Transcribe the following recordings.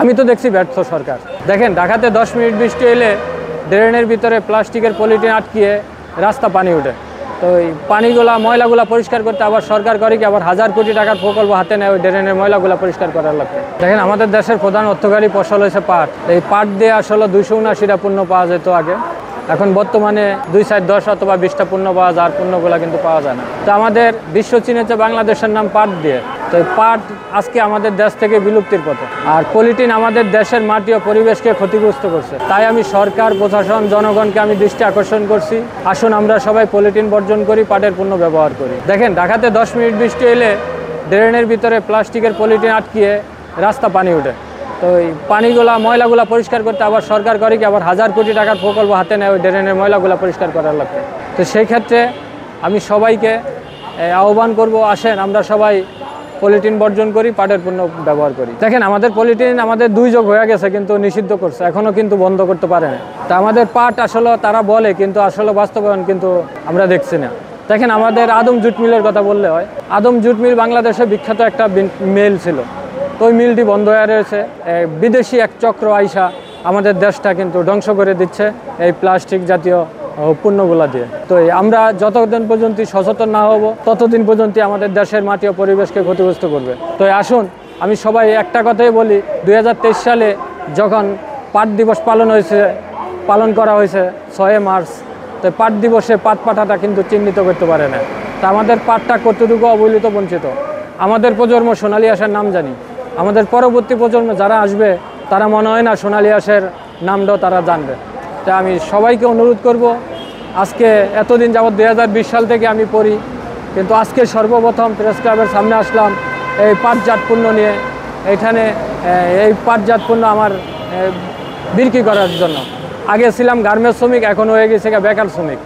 আমি তো দেখছি ব্যর্থ সরকার। দেখেন ঢাকাতে 10 মিনিট বৃষ্টি এলে ড্রেনের ভিতরে প্লাস্টিকের পলিথিন আটকিয়ে রাস্তা পানি ওঠে। তো এই পানিগুলা ময়লাগুলা পরিষ্কার করতে আবার সরকার করে কি আবার 1000 কোটি টাকার প্রকল্প হাতে নেয় ওই ড্রেনের ময়লাগুলা পরিষ্কার করার লক্ষ্যে। দেখেন আমাদের দেশের প্রধান অর্থকারী ফসল হয়েছে পাট। এই পাট দিয়ে আসলে 279টা পণ্য পাওয়া যেত আগে, এখন বর্তমানে 2 সাইড 10 অথবা 20টা পণ্য পাওয়া যায়, আর পণ্যগুলো কিন্তু পাওয়া যায় না। তো আমাদের বিশ্ব চিনেছে বাংলাদেশের নাম পাট দিয়ে। তো এই পাট আজকে আমাদের দেশ থেকে বিলুপ্তির পথে, আর পলিথিন আমাদের দেশের মাটি ও পরিবেশকে ক্ষতিগ্রস্ত করছে। তাই আমি সরকার, প্রশাসন, জনগণকে আমি দৃষ্টি আকর্ষণ করছি, আসুন আমরা সবাই পলিথিন বর্জন করি, পাটের পণ্য ব্যবহার করি। দেখেন ঢাকাতে 10 মিনিট বৃষ্টি এলে ড্রেনের ভিতরে প্লাস্টিকের পলিথিন আটকিয়ে রাস্তা পানি ওঠে। তো এই পানিগুলা ময়লাগুলা পরিষ্কার করতে আবার সরকার করে কি আবার 1000 কোটি টাকার প্রকল্প হাতে নেয় ওই ড্রেনের ময়লাগুলা পরিষ্কার করার লক্ষ্যে। তো সেই ক্ষেত্রে আমি সবাইকে আহ্বান করব, আসেন আমরা সবাই পলিথিন বর্জন করি, পাটের পণ্য ব্যবহার করি। দেখেন আমাদের পলিথিন আমাদের 2 যুগ হয়ে গেছে কিন্তু নিষিদ্ধ করছে, এখনও কিন্তু বন্ধ করতে পারে না। তা আমাদের পাট আসলে তারা বলে কিন্তু আসলে বাস্তবায়ন কিন্তু আমরা দেখছি না। দেখেন আমাদের আদম জুট মিলের কথা বললে হয়, আদম জুট মিল বাংলাদেশে বিখ্যাত একটা মিল ছিল। তো ওই মিলটি বন্ধ হয়ে রয়েছে। বিদেশি এক চক্র আইসা আমাদের দেশটা কিন্তু ধ্বংস করে দিচ্ছে এই প্লাস্টিক জাতীয় পণ্যগুলা দিয়ে। তো আমরা যতদিন পর্যন্ত সচেতন না হব ততদিন পর্যন্ত আমাদের দেশের মাটি ও পরিবেশকে ক্ষতিগ্রস্ত করবে। তো আসুন আমি সবাই একটা কথাই বলি, 2023 সালে যখন পাট দিবস পালন করা হয়েছে 6 মার্চ, তো পাট দিবসে পাট পাঠাটা কিন্তু চিহ্নিত করতে পারে না। তা আমাদের পাটটা কতটুকু অবহেলিত, বঞ্চিত। আমাদের প্রজন্ম সোনালী আঁশের নাম জানি, আমাদের পরবর্তী প্রজন্ম যারা আসবে তারা মনে হয় না সোনালী আঁশের নামটাও তারা জানবে। তা আমি সবাইকে অনুরোধ করব, আজকে এতদিন যাবৎ 2020 সাল থেকে আমি পড়ি, কিন্তু আজকে সর্বপ্রথম প্রেস ক্লাবের সামনে আসলাম এই পাটজাত পণ্য নিয়ে। এইখানে এই পাটজাত পণ্য আমার বিক্রি করার জন্য। আগে ছিলাম গার্মেন্টস শ্রমিক, এখন হয়ে গেছে বেকার শ্রমিক।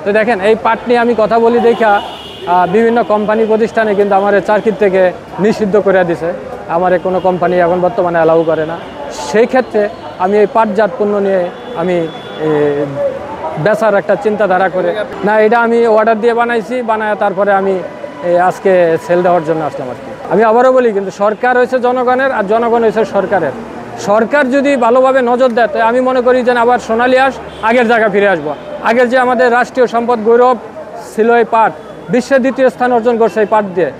তো দেখেন এই পাট নিয়ে আমি কথা বলি দেখা বিভিন্ন কোম্পানি প্রতিষ্ঠানে কিন্তু আমার চাকরির থেকে নিষিদ্ধ করে দিছে, আমার কোনো কোম্পানি এখন বর্তমানে অ্যালাউ করে না। সেই ক্ষেত্রে আমি এই পাটজাত পণ্য নিয়ে আমি বেচার একটা চিন্তাধারা করে না, এটা আমি অর্ডার দিয়ে বানাইছি, বানায় তারপরে আমি আজকে সেল দেওয়ার জন্য আসলাম আর কি। আমি আবারও বলি কিন্তু সরকার হয়েছে জনগণের আর জনগণ হয়েছে সরকারের। সরকার যদি ভালোভাবে নজর দেয় তো আমি মনে করি যে আবার সোনালী আঁশ আগের জায়গা ফিরে আসবো। আগের যে আমাদের রাষ্ট্রীয় সম্পদ গৌরব ছিল এই পাট, বিশ্বের 2য় স্থান অর্জন করছে এই পাট দিয়ে।